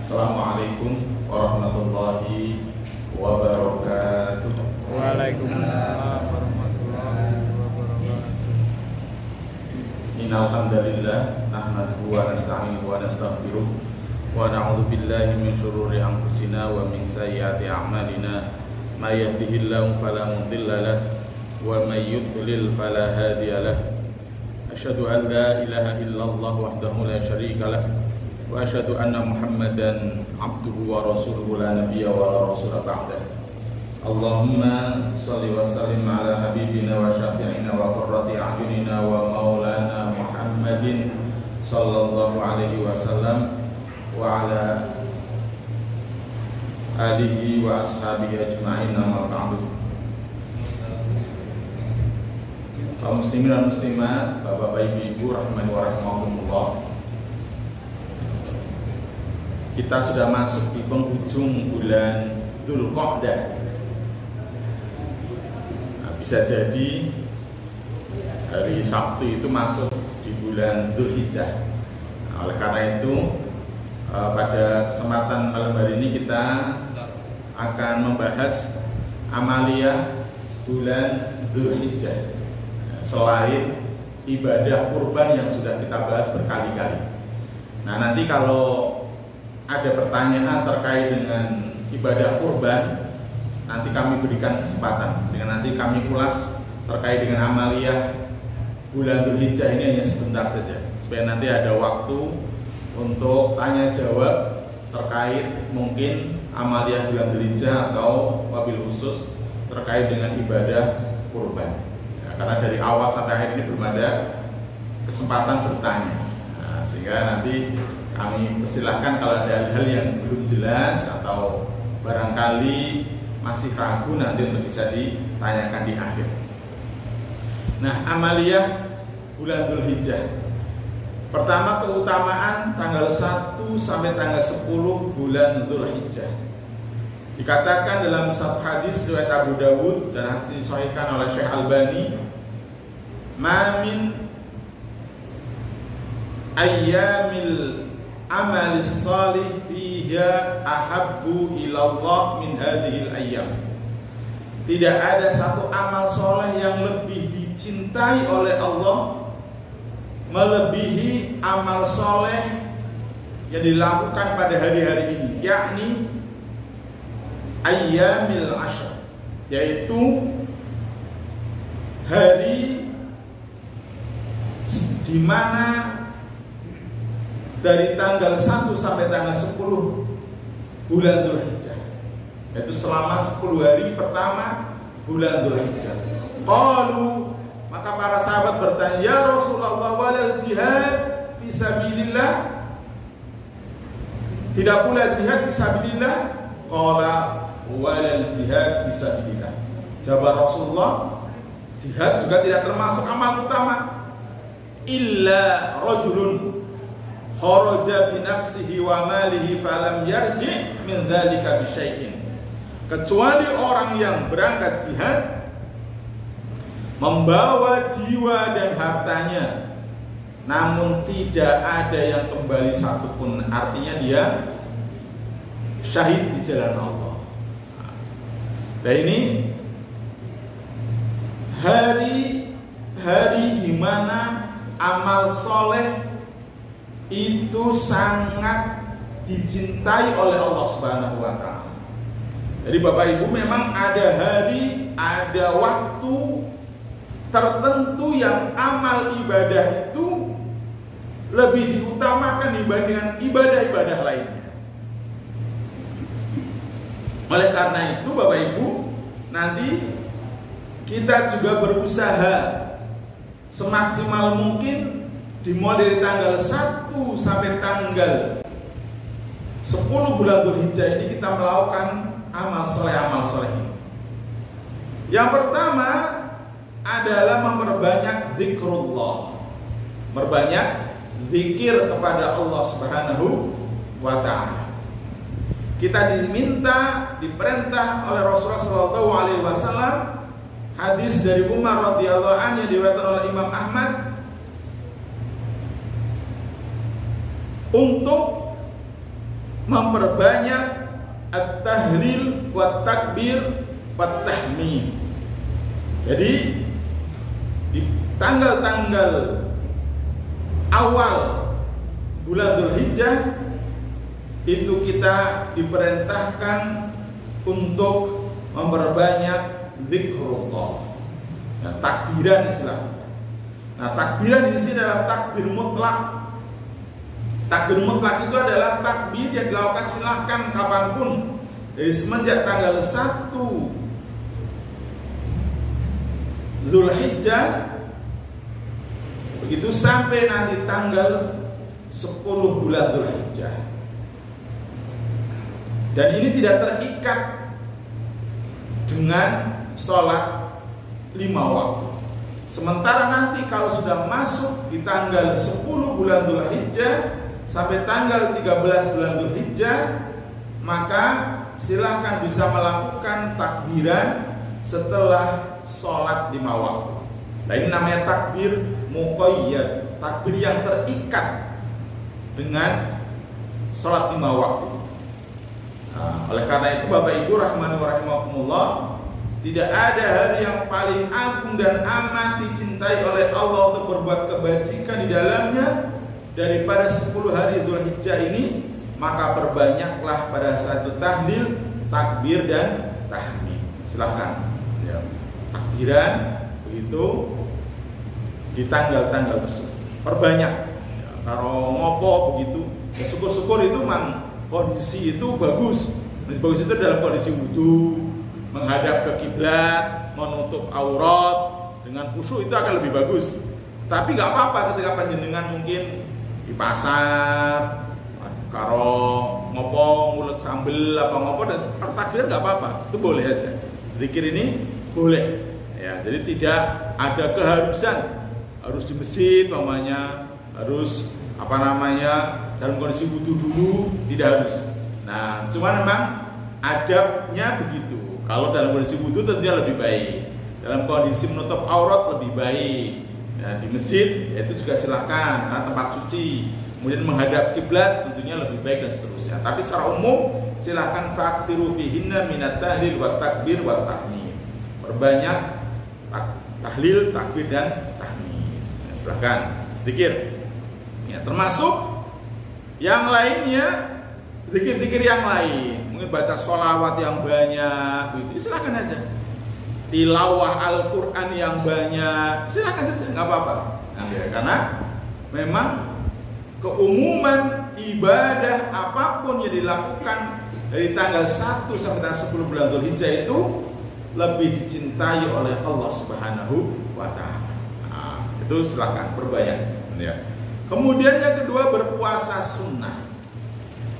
Assalamualaikum warahmatullahi wabarakatuh. Waalaikumsalam warahmatullahi wabarakatuh. Innal hamdalillah nahmaduhu wa nasta'inuhu wa nastaghfiruh wa na'udzu billahi min shururi anfusina wa min sayyiati a'malina may yahdihillahu fala mudilla lahu wa may yudlil fala hadiya lahu. Asyhadu an la ilaha illallah wahdahu la syarika lahu wa asyhadu anna Muhammadan abduhu wa rasuluhu la nabiyya wa la rasula ba'dah. Allahumma shalli wa sallim ala habibina wa syafi'ina wa qurrati a'yunina wa maulana Muhammadin sallallahu alaihi wasallam wa ala alihi wa ashabihi ajma'in, amma ba'du. Kaum muslimin dan muslimat, bapak-bapak, ibu-ibu rahimani wa rahimakumullah. Kita sudah masuk di penghujung bulan Dzulqa'dah. Nah, bisa jadi hari Sabtu itu masuk di bulan Dzulhijjah. Nah, oleh karena itu pada kesempatan malam hari ini kita akan membahas amaliyah bulan Dzulhijjah, selain ibadah kurban yang sudah kita bahas berkali-kali. Nah, nanti kalau ada pertanyaan terkait dengan ibadah kurban, nanti kami berikan kesempatan sehingga nanti kami ulas terkait dengan amaliyah bulan Dzulhijjah ini hanya sebentar saja, supaya nanti ada waktu untuk tanya jawab terkait mungkin amaliyah bulan Dzulhijjah atau wabil khusus terkait dengan ibadah kurban. Ya, karena dari awal sampai akhir ini belum ada kesempatan bertanya. Nah, sehingga nanti kami persilahkan kalau ada hal yang belum jelas atau barangkali masih ragu, nanti untuk bisa ditanyakan di akhir. Nah, amaliyah bulan Dzulhijjah. Pertama, keutamaan tanggal 1 sampai tanggal 10 bulan Dzulhijjah. Dikatakan dalam satu hadis riwayat Abu Dawud dan hadis disahihkan oleh Syekh Albani, "Ma min ayyamil amalis salih fiha ahabbu ilallah min hadhil ayyam." Tidak ada satu amal soleh yang lebih dicintai oleh Allah melebihi amal soleh yang dilakukan pada hari-hari ini, yakni ayyamil ashr, yaitu hari di mana dari tanggal 1 sampai tanggal 10 bulan Dzulhijjah, yaitu selama 10 hari pertama bulan Dzulhijjah. Qalu, maka para sahabat bertanya, "Ya Rasulullah, walal jihad fisabilillah? Tidak pula jihad fisabilillah?" Qala, "Walal jihad fisabilillah." Jawab Rasulullah, jihad juga tidak termasuk amal utama. Illa rajulun kharaja bi nafsihi wa malihi falam yarji min dzalika bi syai'in. Kecuali orang yang berangkat jihad membawa jiwa dan hartanya, namun tidak ada yang kembali satupun, artinya dia syahid di jalan Allah. Nah, ini hari di mana amal soleh itu sangat dicintai oleh Allah Subhanahu wa Ta'ala. Jadi Bapak Ibu, memang ada hari, ada waktu tertentu yang amal ibadah itu lebih diutamakan dibandingkan ibadah-ibadah lainnya. Oleh karena itu Bapak Ibu, nanti kita juga berusaha semaksimal mungkin dimulai dari tanggal 1 sampai tanggal 10 bulan Dzulhijjah ini kita melakukan amal soleh ini. Yang pertama adalah memperbanyak zikrullah, memperbanyak zikir kepada Allah Subhanahu wa Ta'ala. Kita diperintah oleh Rasulullah Shallallahu Alaihi Wasallam, hadis dari Umar radhiyallahu anhu yang diriwayatkan oleh Imam Ahmad, untuk memperbanyak at-tahlil wa takbir wa tahmid. Jadi di tanggal-tanggal awal bulan Dzulhijjah itu kita diperintahkan untuk memperbanyak zikrullah. Nah, takbiran istilahnya. Nah, takbiran di sini adalah takbir mutlak. Takbir mutlak itu adalah takbir yang dilakukan silakan kapanpun dari semenjak tanggal 1 Dzulhijjah begitu sampai nanti tanggal 10 bulan Dzulhijjah. Dan ini tidak terikat dengan sholat 5 waktu. Sementara nanti kalau sudah masuk di tanggal 10 bulan Dzulhijjah sampai tanggal 13 bulan Dzulhijjah, maka silahkan bisa melakukan takbiran setelah sholat 5 waktu. Nah, ini namanya takbir muqayyad, takbir yang terikat dengan sholat 5 waktu. Nah, oleh karena itu Bapak Ibu rahimani wa rahimakumullah, tidak ada hari yang paling agung dan amat dicintai oleh Allah untuk berbuat kebajikan di dalamnya daripada 10 hari Dzulhijjah ini. Maka perbanyaklah pada satu tahlil, takbir dan tahmid. Silahkan ya, takbiran begitu di tanggal-tanggal tersebut perbanyak ya, kalau ngopo begitu ya, syukur-syukur itu memang kondisi itu bagus. Kondisi bagus itu dalam kondisi wudu, menghadap ke kiblat, menutup aurat dengan khusyuk, itu akan lebih bagus. Tapi nggak apa-apa ketika panjenengan mungkin di pasar karo ngopo ngulet sambel apa ngopo dan takbir nggak apa-apa, itu boleh aja. Zikir ini boleh ya, jadi tidak ada keharusan harus di masjid namanya, harus apa namanya dalam kondisi wudu dulu, tidak harus. Nah, cuma memang adabnya begitu. Kalau dalam kondisi wudu tentunya lebih baik, dalam kondisi menutup aurat lebih baik. Nah, di masjid itu juga silahkan karena tempat suci. Kemudian menghadap kiblat tentunya lebih baik dan seterusnya. Tapi secara umum silahkan faktiru fihinna minat tahlil wa takbir wa tahmid. Perbanyak tahlil, takbir dan tahmid. Ya, silahkan zikir. Ya, termasuk yang lainnya, zikir-zikir yang lain, mungkin baca sholawat yang banyak, begitu, silakan aja. Tilawah Al-Quran yang banyak, silakan saja, nggak apa-apa. Nah, ya, karena memang keumuman ibadah apapun yang dilakukan dari tanggal 1 sampai tanggal 10 bulan Dzulhijjah itu lebih dicintai oleh Allah Subhanahu wa Ta'ala. Nah, itu silakan perbanyak. Ya. Kemudian yang kedua, berpuasa sunnah.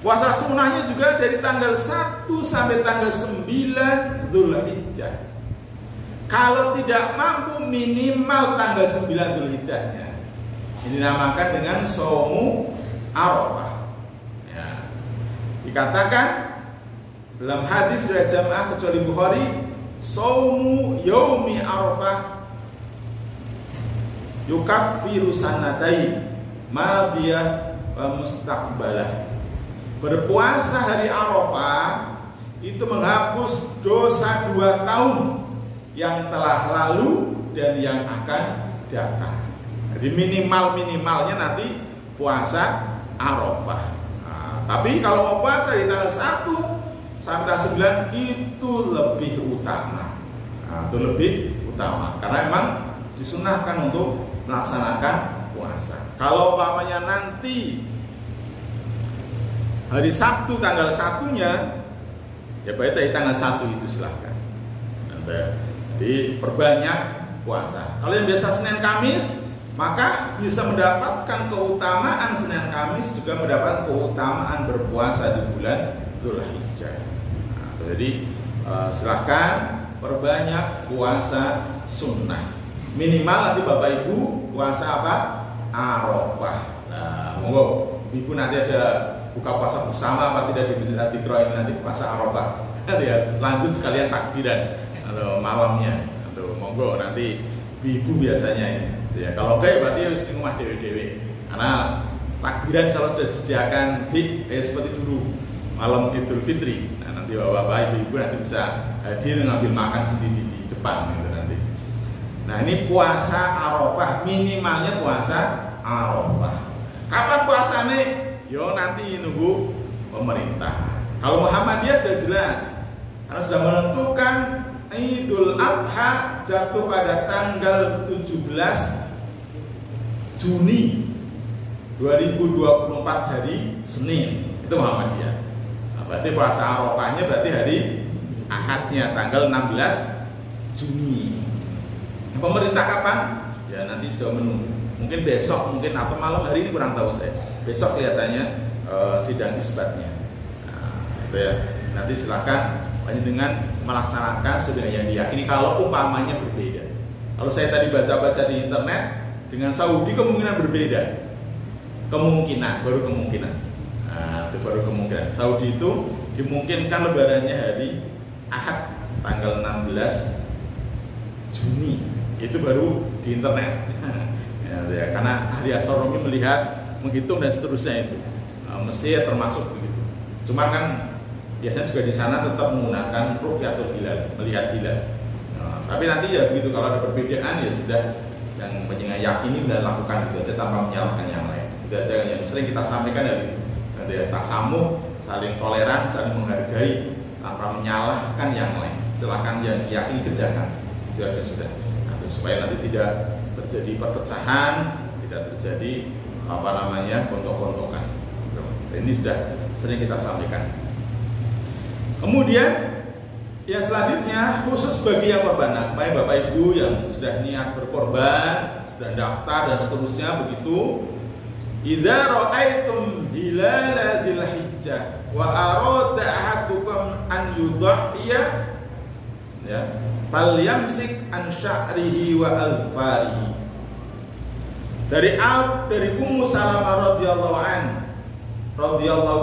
Puasa sunnahnya juga dari tanggal 1 sampai tanggal 9 Dzulhijjah. Kalau tidak mampu minimal tanggal 9 Dzulhijjahnya. Ini dinamakan dengan Shaumu Arafah. Ya. Dikatakan dalam hadis riwayat jamaah kecuali Bukhari, Shaumu Yaumi Arafah yukaffiru sanatain madiyah wa mustaqbalah. Berpuasa hari Arafah itu menghapus dosa 2 tahun yang telah lalu dan yang akan datang. Jadi minimalnya nanti puasa Arafah. Nah, tapi kalau mau puasa di tanggal 1 sampai tanggal 9 itu lebih utama. Nah, itu lebih utama karena memang disunahkan untuk melaksanakan puasa. Kalau umpamanya nanti hari Sabtu tanggal 1-nya, ya baik dari tanggal 1 itu silahkan. Jadi perbanyak puasa. Kalau yang biasa Senin Kamis, maka bisa mendapatkan keutamaan Senin Kamis, juga mendapatkan keutamaan berpuasa di bulan Dzulhijjah. Nah, jadi silahkan perbanyak puasa sunnah. Minimal nanti Bapak Ibu puasa apa? Arafah. Nah, monggo Ibu nanti ada buka puasa bersama apa tidak di Masjid Al-Iqra ini nanti puasa Arafah. Ya, lanjut sekalian takbiran atau malamnya. Atau monggo nanti Ibu biasanya ini. Ya, kalau enggak ya berarti harus di rumah dewe-dewe. Karena takbiran selalu sudah disediakan seperti dulu. malam Idul Fitri. Nah, nanti bapak-bapak, ibu-ibu nanti bisa hadir ngambil makan sendiri di depan gitu nanti. Nah, ini puasa Arafah, minimalnya puasa Arafah. Kapan puasanya? Yo nanti nunggu pemerintah. Kalau Muhammadiyah sudah jelas, karena sudah menentukan Idul Adha jatuh pada tanggal 17 Juni 2024 hari Senin. Itu Muhammadiyah. Nah, berarti puasa Arafahnya berarti hari Ahadnya tanggal 16 Juni. Pemerintah kapan? Ya nanti jauh menunggu. Mungkin besok, mungkin atau malam hari ini kurang tahu saya. Besok kelihatannya sidang isbatnya. Nah, itu ya. Nanti silakan dengan melaksanakan sesuai yang diyakini. Kalau umpamanya berbeda, kalau saya tadi baca-baca di internet dengan Saudi kemungkinan berbeda, baru kemungkinan. Nah, itu baru kemungkinan. Saudi itu dimungkinkan lebarannya hari Ahad tanggal 16 Juni, itu baru di internet. Ya, karena ahli astronomi melihat, menghitung dan seterusnya itu. Mesir termasuk begitu. Cuma kan biasanya juga di sana tetap menggunakan ru'yatul hilal, melihat hilal. Nah, tapi nanti ya begitu, kalau ada perbedaan ya sudah, yang yakini sudah lakukan itu aja tanpa menyalahkan yang lain. Itu aja yang sering kita sampaikan dari itu. Ada tasamuh, saling toleran, saling menghargai tanpa menyalahkan yang lain. Silakan yang yakini kerjakan. Itu aja sudah. Nah, supaya nanti tidak terjadi perpecahan, tidak terjadi gontok-gontokan. Ini sudah sering kita sampaikan. Kemudian yang selanjutnya khusus bagi yang korban. Nah, Bapak Ibu yang sudah niat berkorban, sudah daftar dan seterusnya begitu. Idza ra'aitum hilala dzilhijjah wa arada ahadukum an yudhiya, ya, falyamsik an sya'rihi wa alfarihi. Dari Ummu Salamah radhiyallahu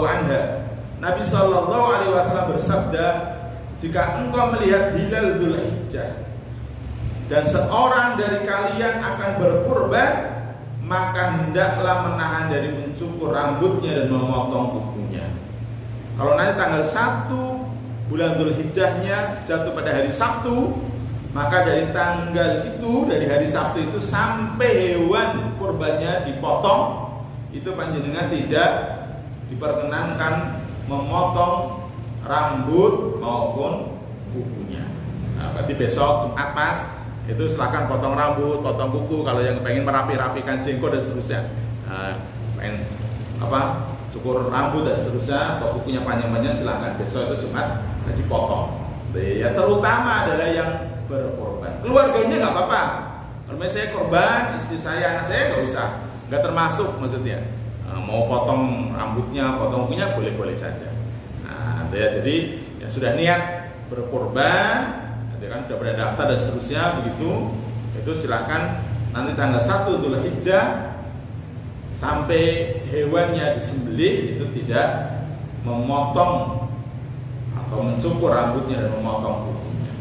anha, Nabi sallallahu alaihi wasallam bersabda, jika engkau melihat hilal Dzulhijjah dan seorang dari kalian akan berkurban, maka hendaklah menahan dari mencukur rambutnya dan memotong kukunya. Kalau nanti tanggal 1 bulan Dzulhijjahnya jatuh pada hari Sabtu, maka dari tanggal itu, dari hari Sabtu itu sampai hewan kurbannya dipotong, itu panjenengan tidak diperkenankan memotong rambut maupun kukunya. Nah, berarti besok Jumat pas itu silakan potong rambut, potong kuku. Kalau yang pengen merapi-rapikan jenggot dan seterusnya, pengen cukur rambut dan seterusnya, atau kukunya panjang-panjang, silakan besok itu Jumat dipotong. Ya, terutama adalah yang berkorban. Keluarganya nggak apa-apa. Kalau misalnya saya korban, istri saya, anak saya nggak usah, nggak termasuk maksudnya. Mau potong rambutnya, potong kukunya boleh-boleh saja. Nah, ya, jadi ya sudah niat berkorban, nanti kan sudah berdaftar dan seterusnya begitu, itu silakan nanti tanggal 1 Dzulhijjah sampai hewannya disembelih itu tidak memotong atau mencukur rambutnya dan memotong kukunya.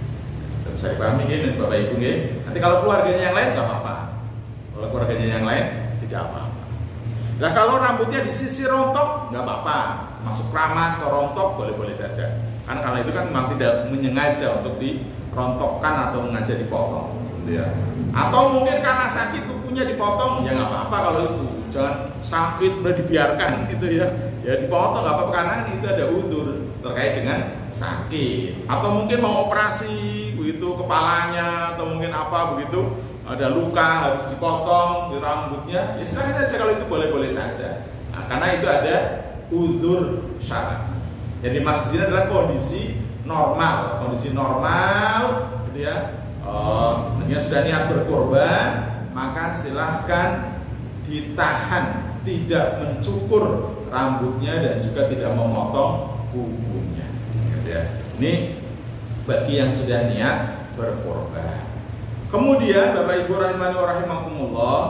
Bisa dipahami ini Bapak Ibu ya. Nanti kalau keluarganya yang lain nggak apa-apa. Kalau keluarganya yang lain tidak apa-apa. Nah, kalau rambutnya disisir rontok nggak apa-apa. Masuk keramas ke rontok boleh-boleh saja. Kan kalau itu kan memang tidak menyengaja untuk dirontokkan atau mengaja dipotong, gitu ya. Atau mungkin karena sakit kukunya dipotong, ya nggak apa-apa kalau itu. Jangan sakit udah dibiarkan gitu ya. Ya dipotong nggak apa-apa karena itu ada udzur terkait dengan sakit. Atau mungkin mau operasi begitu kepalanya atau mungkin apa begitu, ada luka harus dipotong di rambutnya, ya silakan aja kalau itu boleh-boleh saja. Nah, karena itu ada udzur syar'i. Jadi maksud sini adalah kondisi normal gitu ya. Sebenarnya sudah niat berkorban, maka silahkan ditahan, tidak mencukur rambutnya dan juga tidak memotong kukunya, gitu ya. Ini bagi yang sudah niat berkorban. Kemudian Bapak Ibu rahimani wa rahimakumullah,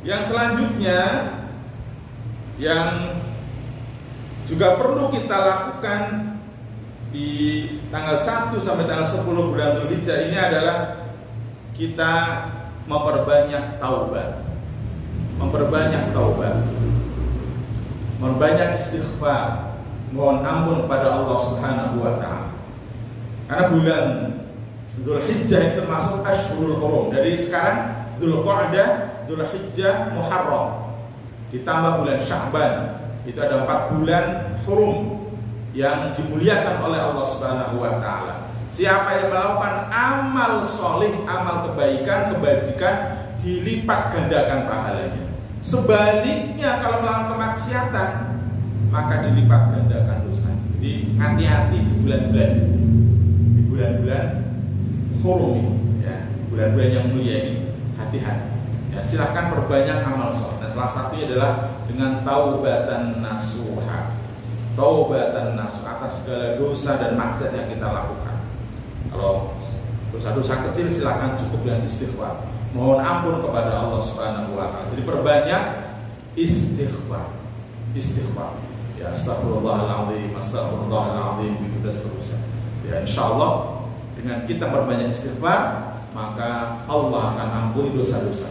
yang selanjutnya yang juga perlu kita lakukan di tanggal 1 sampai tanggal 10 bulan Dzulhijjah ini adalah kita memperbanyak taubat, memperbanyak istighfar, mohon ampun kepada Allah Subhanahu wa taala. Karena bulan Dzulhijjah itu termasuk Ashhurul Hurum. Dari sekarang Dzulqa'dah, Dzulhijjah, Muharram, ditambah bulan Sya'ban, itu ada 4 bulan hurum yang dimuliakan oleh Allah Subhanahu wa taala. Siapa yang melakukan amal soleh, amal kebaikan, kebajikan, dilipat gandakan pahalanya. Sebaliknya kalau melakukan kemaksiatan, maka dilipat gandakan dosa. Jadi hati-hati di bulan-bulan hurum ini, ya, bulan-bulan yang mulia ini, hati-hati. Ya, silahkan perbanyak amal soleh. Dan salah satunya adalah dengan taubatan nasuha. Taubatan nasuh atas segala dosa dan maksiat yang kita lakukan. Kalau dosa-dosa kecil silahkan cukup dengan istighfar. Mohon ampun kepada Allah Subhanahu wa taala. Jadi perbanyak istighfar. Istighfar. Ya, astagfirullahaladzim, astagfirullahaladzim, begitu dan seterusnya. Ya, insyaallah dengan kita berbanyak istighfar, maka Allah akan ampuni dosa-dosa.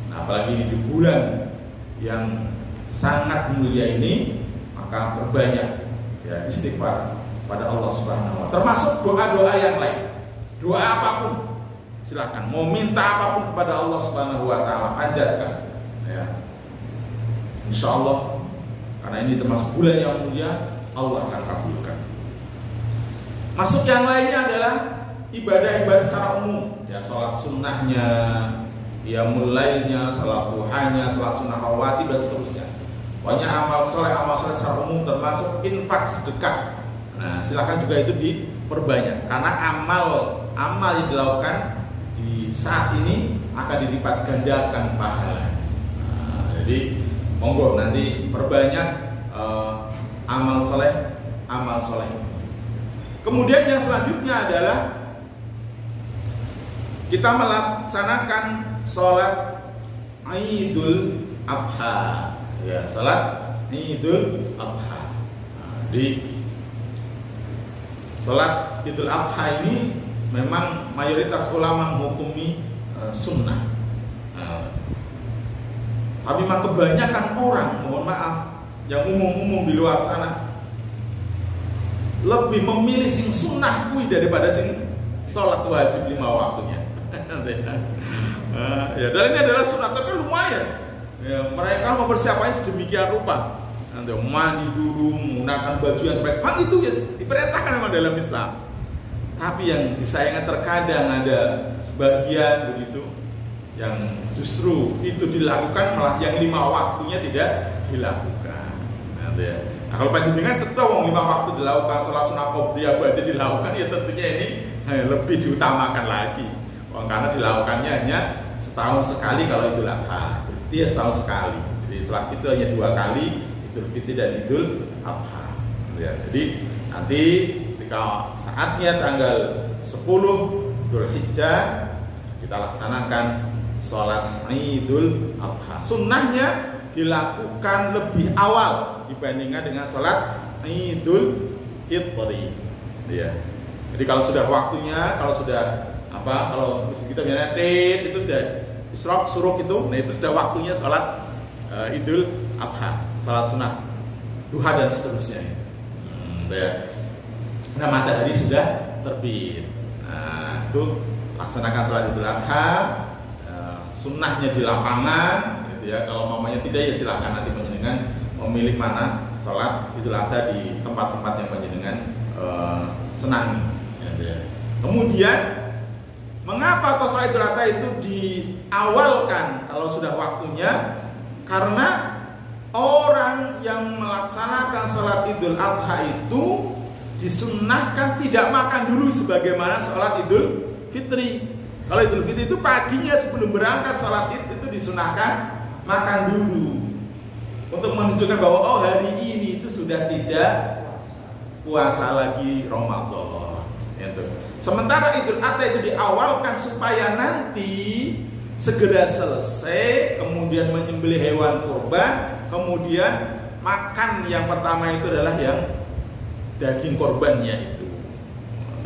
Nah, apalagi ini di bulan yang sangat mulia ini, maka berbanyak ya istighfar pada Allah Subhanahu wa taala. Termasuk doa-doa yang lain. Doa apapun, silakan. Mau minta apapun kepada Allah Subhanahu wa taala, panjatkan. Ya. Insyaallah karena ini termasuk bulan yang mulia, Allah akan kabulkan. Masuk yang lainnya adalah ibadah-ibadah secara umum, ya, sholat sunnahnya, ya mulainya, sholat duhanya, sholat sunnah rawatib dan seterusnya. Pokoknya amal soleh secara umum termasuk infak, sedekah. Nah, silakan juga itu diperbanyak karena amal yang dilakukan di saat ini akan dilipat gandakan pahala. Nah, jadi monggo nanti perbanyak amal soleh. Kemudian yang selanjutnya adalah kita melaksanakan sholat Idul Adha, ya, sholat Idul Adha. Nah, di sholat Idul Adha ini memang mayoritas ulama menghukumi sunnah. Nah, tapi kebanyakan orang, mohon maaf, yang umum di luar sana lebih memilih sing sunnah kui daripada sing sholat wajib 5 waktunya. Ya, dan ini adalah sunnah, tapi lumayan. Ya, mereka mempersiapkannya sedemikian rupa. Nanti mandi dulu, menggunakan baju yang terbaik. Memang itu ya diperintahkan memang dalam Islam. Tapi yang disayangkan terkadang ada sebagian begitu yang justru itu dilakukan, malah yang 5 waktunya tidak dilakukan. Nah, kalau panjenengan cetok wong 5 waktu dilakukan, sholat sunnah qobliyah berarti dilakukan, ya tentunya ini lebih diutamakan lagi. Karena dilakukannya hanya setahun sekali kalau Idul Adha. Dia setahun sekali. Jadi sholat itu hanya 2 kali, Idul Fitri dan Idul Adha. Ya, jadi nanti ketika saatnya tanggal 10 Dzulhijjah kita laksanakan sholat Idul Adha. Sunnahnya dilakukan lebih awal dibandingkan dengan sholat Idul Fitri. Ya. Jadi kalau sudah waktunya, kalau kita bilang itu sudah isrok suruk itu, nah itu sudah waktunya sholat Idul Adha, sholat sunnah duha dan seterusnya. Ya. Nah, matahari sudah terbit. Nah, itu laksanakan sholat Idul Adha, sunnahnya di lapangan. Ya, kalau mamanya tidak, ya silahkan nanti panjenengan memilih mana sholat Idul Adha di tempat-tempat yang panjenengan senangi. Ya. Kemudian mengapa kok sholat Idul Adha itu diawalkan kalau sudah waktunya? Karena orang yang melaksanakan sholat Idul Adha itu disunnahkan tidak makan dulu sebagaimana sholat Idul Fitri. Kalau Idul Fitri itu paginya sebelum berangkat sholat itu disunnahkan makan dulu untuk menunjukkan bahwa hari ini itu sudah tidak puasa lagi Ramadan. Sementara Idul Adha itu diawalkan supaya nanti segera selesai, kemudian menyembelih hewan kurban, kemudian makan yang pertama itu adalah yang daging korbannya itu.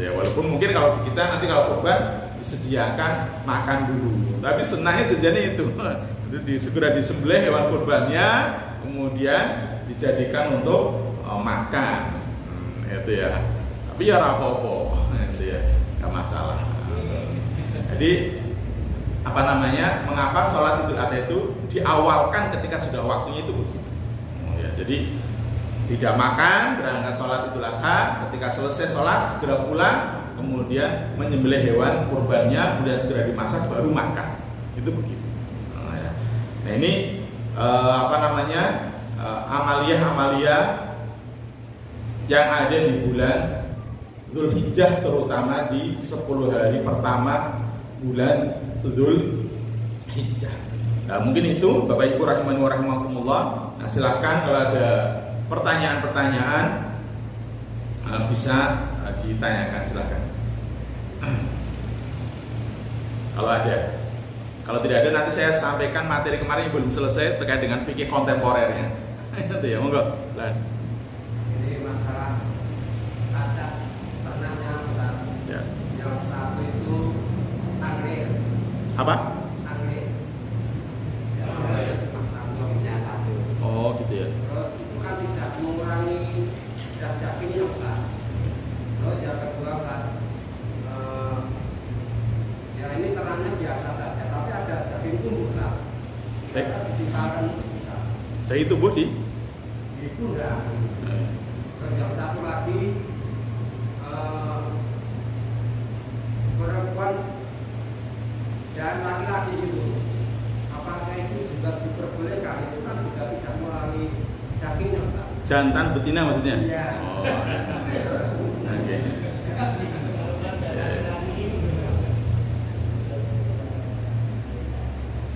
Ya, walaupun mungkin kalau kita nanti kalau kurban disediakan makan dulu, tapi sunnahnya jajannya itu segera disembelih hewan kurbannya, kemudian dijadikan untuk makan, itu ya. Tapi ya apa-apa, itu ya, nggak masalah. Jadi apa namanya? Mengapa sholat Idul Adha itu diawalkan ketika sudah waktunya itu begitu? Ya, jadi tidak makan, berangkat sholat Idul Adha, ketika selesai sholat segera pulang, kemudian menyembelih hewan kurbannya, kemudian segera dimasak baru makan, itu begitu. Nah ini apa namanya? Amalia-amalia yang ada di bulan Dzulhijjah, terutama di 10 hari pertama bulan Dzulhijjah. Nah mungkin itu Bapak Ibu rahimani wa rahimakumullah. Nah silakan kalau ada pertanyaan-pertanyaan bisa ditanyakan, silakan. Kalau ada. Kalau tidak ada nanti saya sampaikan materi kemarin yang belum selesai terkait dengan fikih kontemporernya. Itu ya, monggo. Ini masalah kaca ternaknya Ustaz. Ya. Yang satu itu sangre. Apa? Sangre. Yang satu minyak satu. Oh, gitu ya. Terus itu kan tidak mengurangi dagingnya Ustaz. Terus yang kedua Ustaz, ya ini ternaknya biasa saja, tapi ada daging tumbuh Ustaz. Kita diciptakan bisa. Dari tubuh di? Di pundak. Terus yang satu lagi perempuan dan laki-laki itu, apakah itu juga diperbolehkan? Itu kan juga tidak mengurangi dagingnya Ustaz. Jantan betina maksudnya? Iya. Oh, ya. Oke.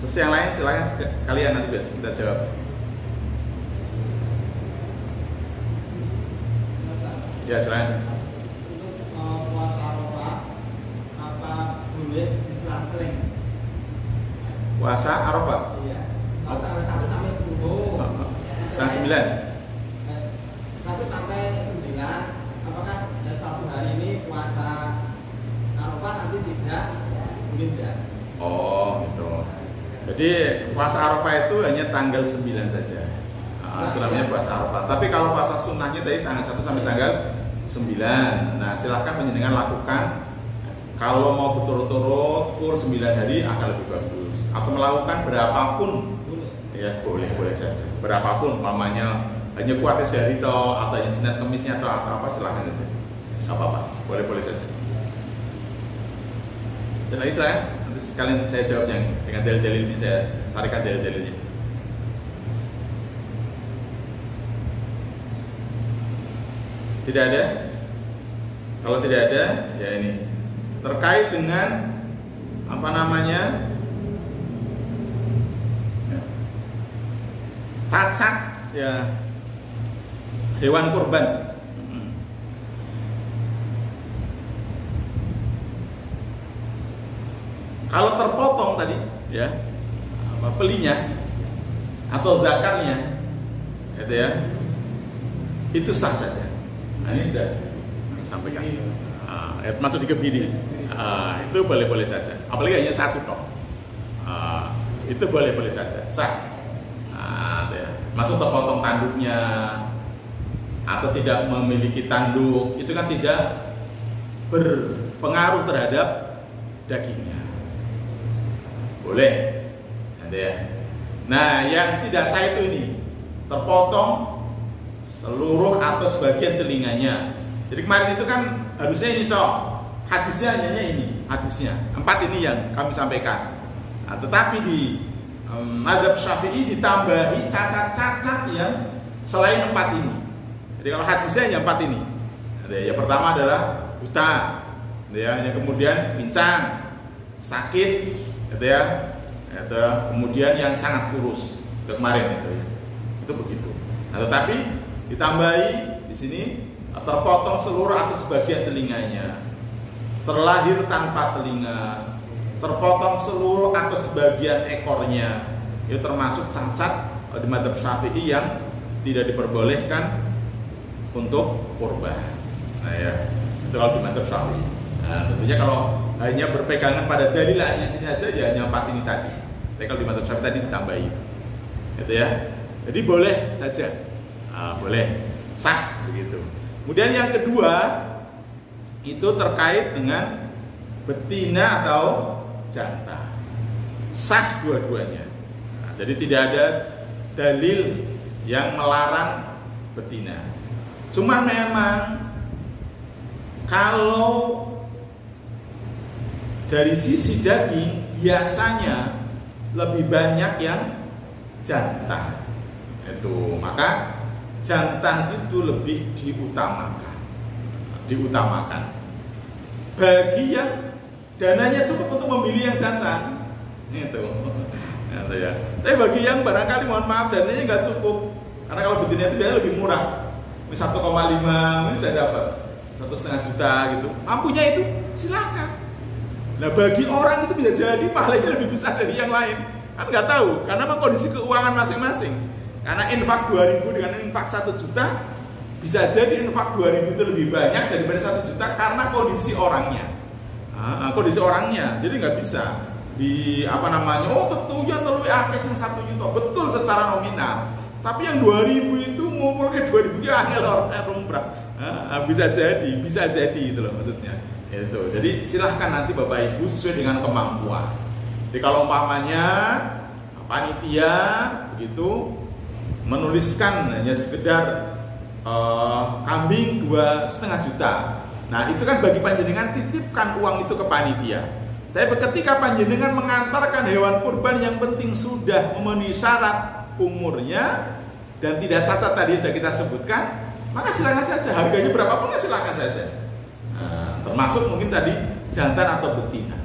Selesai yang lain silakan sekalian nanti biasa kita jawab. Ya silakan. Untuk puasa Arafah, apa boleh diselang-seling? Puasa Arafah? Iya. Kalau tanggal 1 sampai 10. Tanggal 9. 1 sampai 9. Apakah dari satu hari ini puasa Arafah nanti tidak? Mungkin tidak. Oh gitu. Jadi puasa Arafah itu hanya tanggal 9 saja. Itu namanya puasa Arafah. Tapi kalau puasa sunnahnya tadi tanggal 1 sampai tanggal 9. Nah silahkan penjenengan lakukan. Kalau mau berturut-turut full 9 hari akan lebih bagus. Atau melakukan berapapun, ya boleh saja. Berapapun, lamanya hanya kuatnya sehari toh, atau hanya Senin Kemisnya atau apa silahkan saja. Gak apa-apa, boleh saja. Dan lagi saya, nanti sekalian saya jawab yang dengan dalil-dalil ini, saya sarikan dalil-dalilnya. Tidak ada? Kalau tidak ada, ya ini terkait dengan apa namanya cacat ya hewan kurban. Kalau terpotong tadi ya pelinya atau zakarnya gitu ya, itu sah saja. Nah, ini sudah sampaikan. Masuk dikebiri. Itu boleh saja. Apalagi hanya satu toh. Itu boleh saja. Sah. Ya. Masuk terpotong tanduknya atau tidak memiliki tanduk, itu kan tidak berpengaruh terhadap dagingnya. Boleh. Ya. Nah, yang tidak sah itu ini terpotong seluruh atau sebagian telinganya. Jadi kemarin itu kan harusnya ini toh, hadisnya hanya ini, hadisnya 4 ini yang kami sampaikan. Nah, tetapi di mazhab Syafi'i ditambahi cacat-cacat yang selain 4 ini. Jadi kalau hadisnya hanya 4 ini. Yang pertama adalah buta, yang kemudian pincang, sakit, gitu ya. Kemudian yang sangat kurus, itu kemarin itu ya. Itu begitu. Nah, tetapi ditambahi di sini terpotong seluruh atau sebagian telinganya, terlahir tanpa telinga, terpotong seluruh atau sebagian ekornya, itu termasuk cacat di mazhab Syafi'i yang tidak diperbolehkan untuk kurban. Nah ya, itu kalau di mazhab Syafi'i. Nah, tentunya kalau hanya berpegangan pada dalilnya sini aja ya hanya 4 ini tadi. Tapi kalau di mazhab Syafi'i tadi ditambahi itu. Gitu ya. Jadi boleh saja. Boleh. sah begitu. Kemudian yang kedua itu terkait dengan betina atau jantan, sah dua-duanya. Nah, jadi tidak ada dalil yang melarang betina. Cuman memang kalau dari sisi daging biasanya lebih banyak yang jantan. Itu maka jantan itu lebih diutamakan. Bagi yang dananya cukup untuk memilih yang jantan, itu ya. Tapi bagi yang barangkali mohon maaf dananya nggak cukup, karena kalau betina itu biasanya lebih murah, 1,5 ini saya dapat 1,5 juta gitu. Mampunya itu silakan. Nah bagi orang itu bisa jadi pahalanya lebih besar dari yang lain, kan nggak tahu, karena memang kondisi keuangan masing-masing. Karena infak 2.000 dengan infak 1 juta bisa jadi infak 2.000 itu lebih banyak daripada 1 juta karena kondisi orangnya. Kondisi orangnya, jadi nggak bisa di tentunya terlalu akeh yang 1 juta betul secara nominal. Tapi yang 2.000 itu mau pakai 2.000 ya angel rumrah. Bisa jadi itu loh maksudnya. Itu. Jadi silahkan nanti Bapak Ibu sesuai dengan kemampuan. Jadi kalau umpamanya panitia begitu menuliskan hanya sekedar kambing 2,5 juta. Nah itu kan bagi panjenengan titipkan uang itu ke panitia. Tapi ketika panjenengan mengantarkan hewan kurban yang penting sudah memenuhi syarat umurnya dan tidak cacat tadi sudah kita sebutkan, maka silakan saja, harganya berapapun silakan saja. Termasuk mungkin tadi jantan atau betina,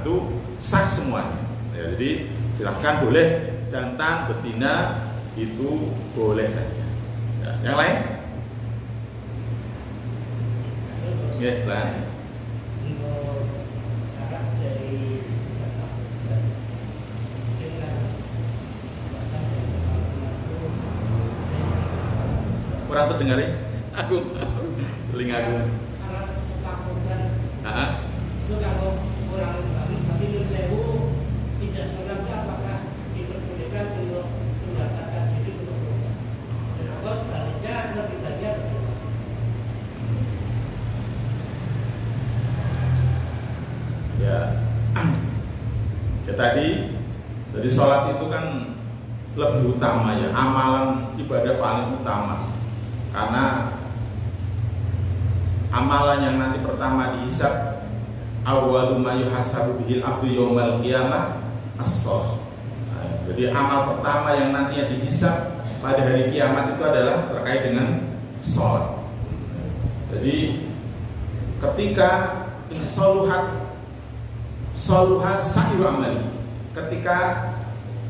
itu sah semuanya. Ya, jadi silahkan boleh jantan, betina itu boleh saja. Ya, yang lain? Ya, lain. Kurang terdengar ya? Aku telingaku. Itu kalau orang Islam tapi Nusewu tidak sholatnya apakah diperbolehkan untuk mendaftarkan diri untuk berobat? Atau sebaliknya lebih banyak ya tadi jadi sholat itu kan lebih utama ya, amalan ibadah paling utama, karena amalan yang nanti pertama dihisab awwalu ma yuhasabu bihil abdu yaumal qiyamah as-shalah. Jadi amal pertama yang nantinya dihisab pada hari kiamat itu adalah terkait dengan sholat. Jadi ketika soluha sa'iru amali, ketika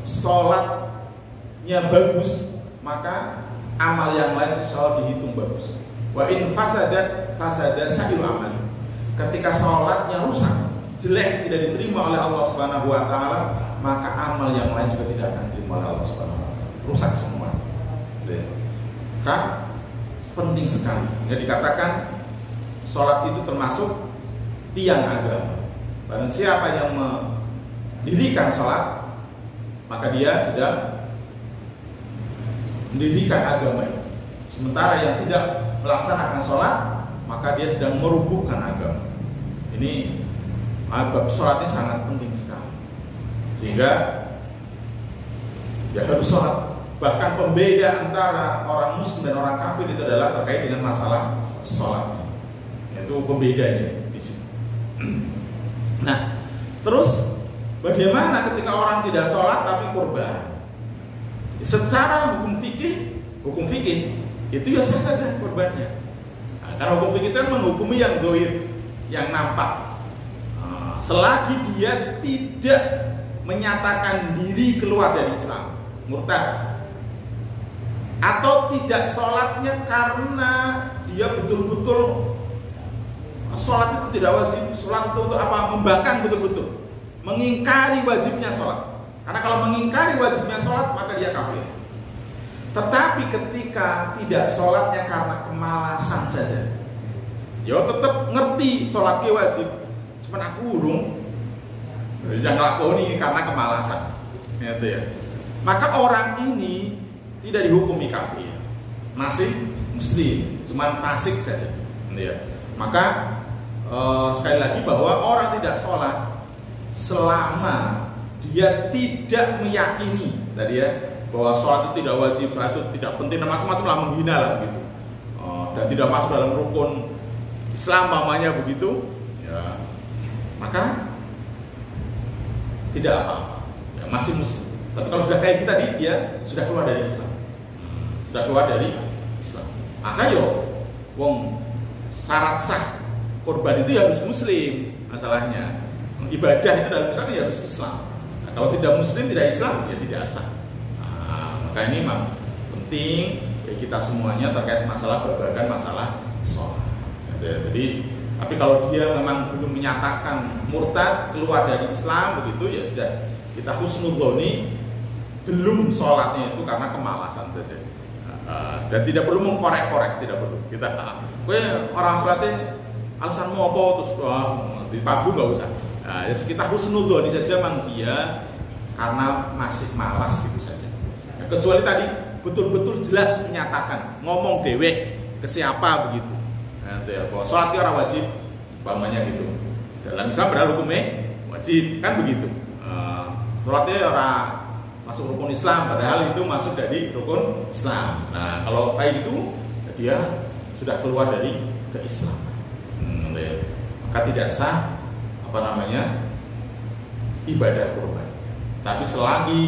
sholatnya bagus maka amal yang lain insya Allah dihitung bagus. Wa in fasada sa'iru amali, ketika sholatnya rusak, jelek, tidak diterima oleh Allah Subhanahu wa taala, maka amal yang lain juga tidak akan diterima oleh Allah Subhanahu wa taala. Rusak semua. Maka penting sekali. Jadi dikatakan sholat itu termasuk tiang agama. Barang siapa yang mendirikan sholat, maka dia sedang mendirikan agama itu. Sementara yang tidak melaksanakan sholat, maka dia sedang merubuhkan agama. Ini bab sholat ini sangat penting sekali, sehingga ya harus sholat. Bahkan pembeda antara orang muslim dan orang kafir itu adalah terkait dengan masalah sholat. Itu pembedanya di sini. Nah, terus bagaimana ketika orang tidak sholat tapi kurban? Secara hukum fikih itu ya sah saja kurbannya. Nah, karena hukum fikih itu kan menghukumi yang dohir, yang nampak. Selagi dia tidak menyatakan diri keluar dari Islam, murtad, atau tidak sholatnya karena dia betul-betul sholat itu tidak wajib, sholat itu untuk apa? Membangkang betul-betul, mengingkari wajibnya sholat. Karena kalau mengingkari wajibnya sholat maka dia kafir. Tetapi ketika tidak sholatnya karena kemalasan saja, ya tetap ngerti sholatnya wajib, cuman aku urung yang ngelakoni karena kemalasan, gitu ya. Maka orang ini tidak dihukumi kafir, masih muslim, cuman fasik saja. Ya. Maka sekali lagi bahwa orang tidak sholat selama dia tidak meyakini tadi ya bahwa sholat itu tidak wajib, itu tidak penting dan macam-macam lah, menghina lah begitu, dan tidak masuk dalam rukun Islam namanya begitu, ya, maka tidak apa-apa, ya, masih muslim. Tapi kalau sudah kayak kita tadi, dia sudah keluar dari Islam, sudah keluar dari Islam. Maka yo, wong syarat sah korban itu ya harus muslim, masalahnya ibadah itu dalam Islam ya harus Islam. Nah, kalau tidak muslim, tidak Islam, ya tidak sah. Nah, maka ini memang penting bagi kita semuanya terkait masalah babagan masalah sholat. Jadi, tapi kalau dia memang belum menyatakan murtad keluar dari Islam begitu, ya sudah kita husnudzoni belum sholatnya itu karena kemalasan saja. Dan tidak perlu mengkorek-korek, tidak perlu. Kita, orang sholatnya alasanmu apa terus dipadu nggak usah. Nah, ya kita husnudzoni saja memang dia karena masih malas gitu saja. Ya, kecuali tadi betul-betul jelas menyatakan ngomong dewek ke siapa begitu. Nah, itu ya, bahwa sholat itu orang wajib, umpamanya gitu. Dalam Islam padahal hukumnya wajib kan begitu. Sholatnya orang masuk rukun Islam, padahal itu masuk dari rukun Islam. Nah, kalau kayak gitu dia sudah keluar dari keislaman. Maka tidak sah ibadah kurban. Tapi selagi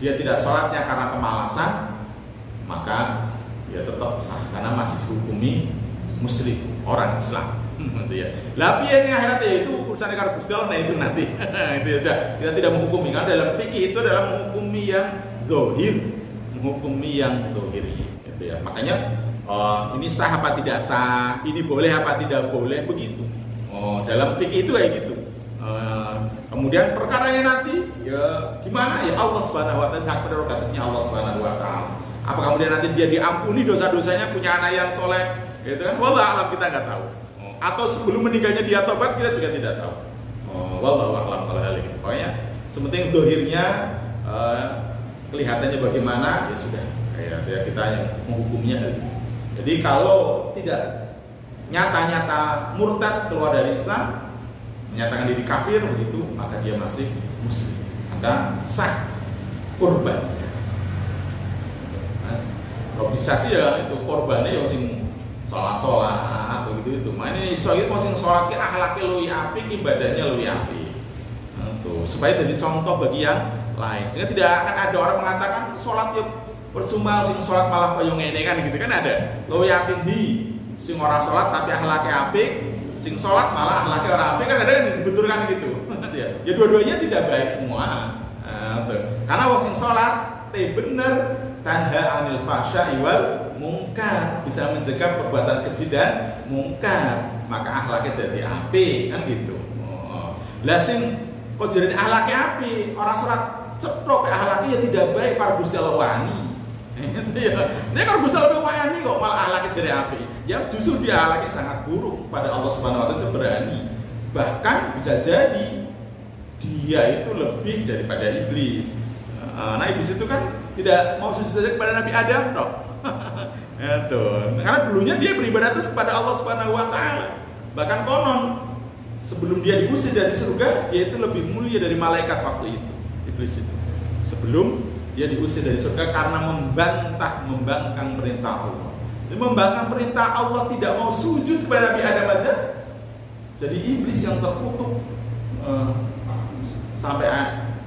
dia tidak sholatnya karena kemalasan, maka dia tetap sah karena masih dihukumi muslim, orang Islam. Tapi yang akhiratnya itu urusan karo Gusti Allah, nah itu nanti. Itu sudah, kita tidak menghukumi. Karena dalam fikih itu adalah menghukumi yang zahir, Gitu ya. Makanya ini sah apa tidak sah, ini boleh apa tidak boleh, begitu. Dalam fikih itu kayak gitu. Kemudian perkaranya nanti ya gimana ya Allah Subhanahu wa taala, hak prerogatifnya Allah Subhanahu wa taala. Apa kemudian nanti dia diampuni dosa-dosanya, punya anak yang soleh, gitu kan? Wallah alam, kita nggak tahu. Atau sebelum meninggalnya dia tobat, kita juga tidak tahu. Wallahu a'lam kalau hal itu. Pokoknya sepenting dohirnya kelihatannya bagaimana, ya sudah. Ya kita yang menghukumnya. Jadi kalau tidak nyata-nyata murtad keluar dari Islam, menyatakan diri kafir begitu, maka dia masih muslim, maka sah kurban. Kalau bisa sih ya itu korbannya ya sing sholat atau gitu itu. Mana ini iso itu sing sholat akhlaknya luwih apik, ibadahnya luwih apik. Tuh, supaya jadi contoh bagi yang lain. Sehingga tidak akan ada orang mengatakan sholat ya percuma, sing sholat malah koyo ngene kan gitu kan ada. Luwih apik di sing ora sholat tapi akhlaknya apik, sing sholat malah akhlaknya ora apik, kan ada yang dibenturkan gitu. Ya dua-duanya tidak baik semua. Karena wong sing sholat bener tanha anil fahsya'i wal mungkar, bisa mencegah perbuatan keji dan mungkar, maka akhlaknya jadi apik kan gitu. Lah sing kok jadi akhlaknya apik, orang sholat ceprok akhlaknya ya tidak baik, para Gusti Allah wani. Ini kalau Gusti Allah wani kok malah akhlaknya jadi apik. Ya justru dia akhlaknya sangat buruk pada Allah Subhanahu wa taala seberani. Bahkan bisa jadi dia itu lebih daripada iblis. Nah iblis itu kan tidak mau sujud saja kepada Nabi Adam toh. Itu. Karena dulunya dia beribadah terus kepada Allah Subhanahu wa taala. Bahkan konon sebelum dia diusir dari surga, dia itu lebih mulia dari malaikat waktu itu, iblis itu. Sebelum dia diusir dari surga karena membangkang perintah Allah. Dia membangkang perintah Allah, tidak mau sujud kepada Nabi Adam aja. Jadi iblis yang terkutuk sampai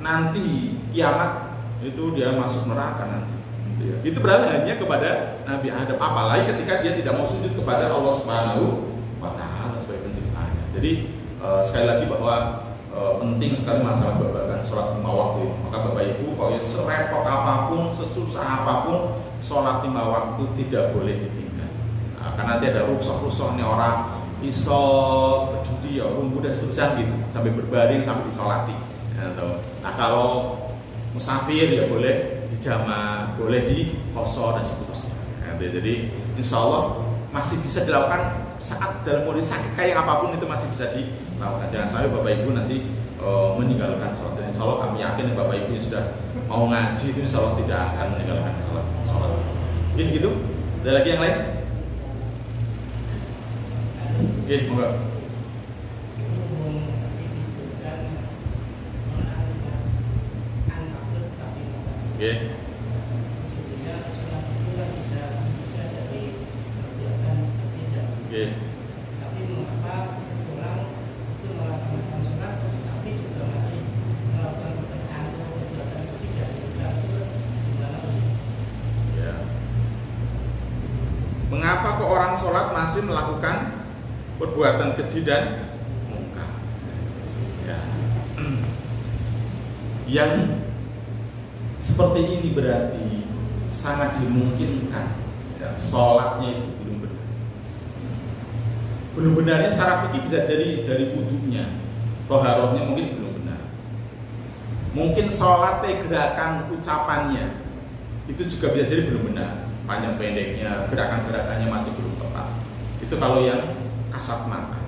nanti kiamat itu dia masuk neraka nanti. Itu berarti hanya kepada Nabi Adam, apalagi ketika dia tidak mau sujud kepada Allah Subhanahu wa taala sebagai penciptanya. Jadi sekali lagi bahwa penting sekali masalah babagan sholat 5 waktu itu. Maka Bapak Ibu, pokoknya serepot apapun, sesusah apapun, sholat 5 waktu tidak boleh ditinggal. Karena nanti ada rusuh-rusuh nih orang iso berdiri ya rumbu dan seterusnya gitu, sampai berbaring sampai disolati. Nah kalau musafir ya boleh dijama, boleh di kosor dan seterusnya. Jadi insya Allah masih bisa dilakukan saat dalam kondisi sakit kayak apapun, itu masih bisa dilakukan. Jangan sampai Bapak Ibu nanti meninggalkan sholat. Dan insya Allah kami yakin Bapak Ibu yang sudah mau ngaji itu insya Allah tidak akan meninggalkan sholat. Ya gitu. Ada lagi yang lain? Oke, monggo. Oke. Oke. Tapi mengapa seseorang itu melaksanakan sholat tapi juga masih melakukan pekerjaan atau kegiatan keji dan tidak terus gimana? Ya. Mengapa kok orang sholat masih melakukan perbuatan keji dan mungkar? Ya. Yang seperti ini berarti sangat dimungkinkan ya, sholatnya itu belum benar. Belum benarnya secara fikih bisa jadi dari wudunya, toharohnya mungkin belum benar. Mungkin sholatnya gerakan ucapannya itu juga bisa jadi belum benar. Panjang pendeknya, gerakan-gerakannya masih belum tepat. Itu kalau yang kasat mata.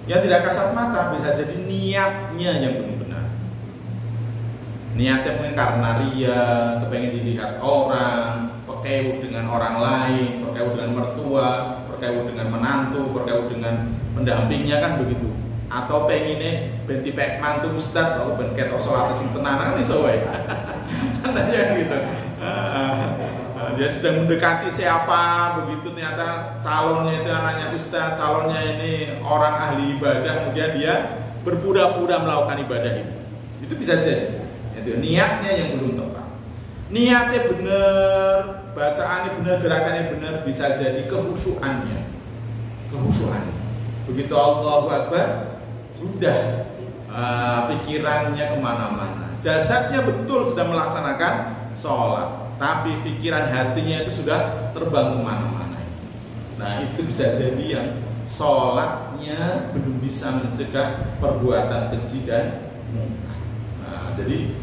Yang tidak kasat mata bisa jadi niatnya yang belum benar. Niatnya mungkin karena ria, kepengen dilihat orang, perkewut dengan orang lain, perkewut dengan mertua, perkewut dengan menantu, perkewut dengan pendampingnya kan begitu. Atau pengennya benti pek mantu ustad, atau benket sholat sing tenanan kan iso wae. Tadi yang gitu. Dia sedang mendekati siapa, begitu ternyata calonnya itu anaknya ustad, calonnya ini orang ahli ibadah, kemudian dia berpura-pura melakukan ibadah itu. Itu bisa jadi. Itu niatnya yang belum tepat. Niatnya benar, bacaannya benar, gerakannya benar, bisa jadi kehusuannya. Kehusuannya. Begitu Allahu Akbar, sudah pikirannya kemana-mana. Jasadnya betul sedang melaksanakan sholat, tapi pikiran hatinya itu sudah terbang kemana-mana. Nah itu bisa jadi yang sholatnya belum bisa mencegah perbuatan keji dan mungkar. Nah jadi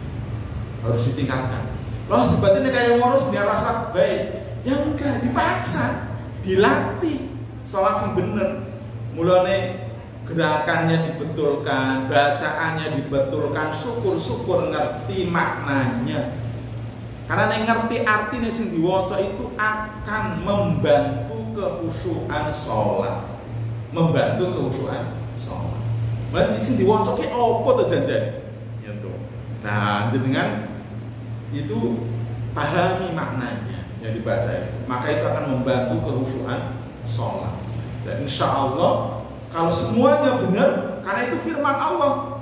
harus ditingkatkan. Loh sebetulnya kayak ngurus biar rasa baik. Ya enggak, dipaksa, dilatih sholat yang bener. Mulane gerakannya dibetulkan, bacaannya dibetulkan, syukur-syukur ngerti maknanya. Karena yang ngerti artinya sing diwaca itu akan membantu kehusuan sholat, membantu kehusuan sholat. Berarti sing diwaca ki opo to janjane? Gitu. Nah, dengan itu pahami maknanya yang dibaca itu, maka itu akan membantu kehusuan sholat. Dan insya Allah kalau semuanya benar, karena itu firman Allah,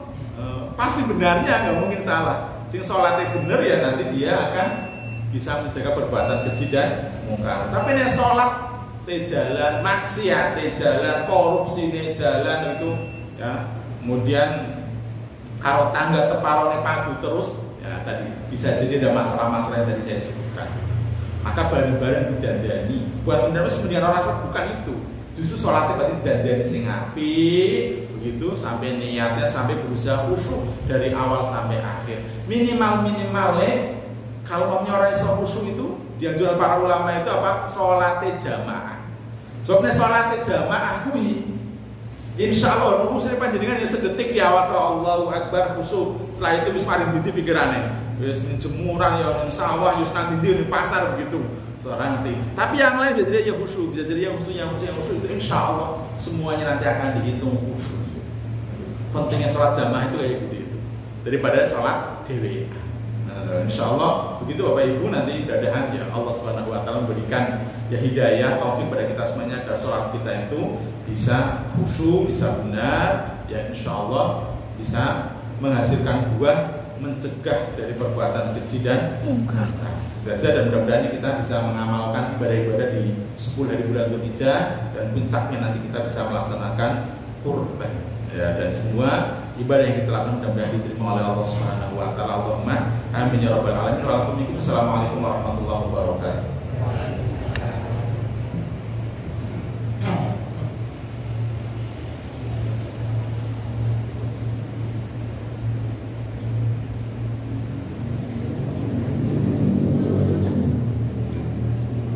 pasti benarnya nggak mungkin salah. Sing sholatnya benar ya nanti dia akan bisa menjaga perbuatan keji dan mungkar. Tapi nek sholat te jalan maksiat, te jalan korupsi, te jalan itu ya, kemudian karo tangga teparone padu terus ya tadi bisa jadi ada masalah-masalah yang tadi saya sebutkan. Maka bareng-bareng didandani. Buat benar sebenarnya rasa bukan itu. Justru sholatnya berarti didandani sing apik begitu sampai niatnya sampai berusaha khusyuk dari awal sampai akhir. Minimalnya kalau mau orang iso khusyuk itu dianjurkan para ulama itu apa? Sholatnya jamaah. Soalnya sholatnya jamaah kuwi insya Allah khusyuknya panjenengan yang sedetik di awal Allahu Akbar khusyuk. Setelah itu wis paring didi pikirane. Wis ning jemuran ya ning sawah ya nang ndi ning pasar begitu. Seorang nanti. Tapi yang lain bisa jadi ya khusyuk, bisa jadi yang khusyuk itu insya Allah semuanya nanti akan dihitung khusyuk. Pentingnya sholat jamaah itu kayak gitu itu daripada sholat dewe. Nah, insya Allah begitu Bapak Ibu nanti mudah-mudahan ya Allah Subhanahu Wa Taala memberikan ya hidayah taufik pada kita semuanya agar sholat kita itu bisa khusyuk, bisa benar, ya insya Allah bisa menghasilkan buah mencegah dari perbuatan keji dan mungkar. Dan mudah-mudahan kita bisa mengamalkan ibadah-ibadah di 10 hari bulan Dzulhijjah dan puncaknya nanti kita bisa melaksanakan kurban. Ya, dan semua ibadah yang kita lakukan mudah-mudahan diterima oleh Allah Subhanahu Wa Taala. Allahumma amin ya rabbal alamin. Wassalamualaikum warahmatullahi wabarakatuh.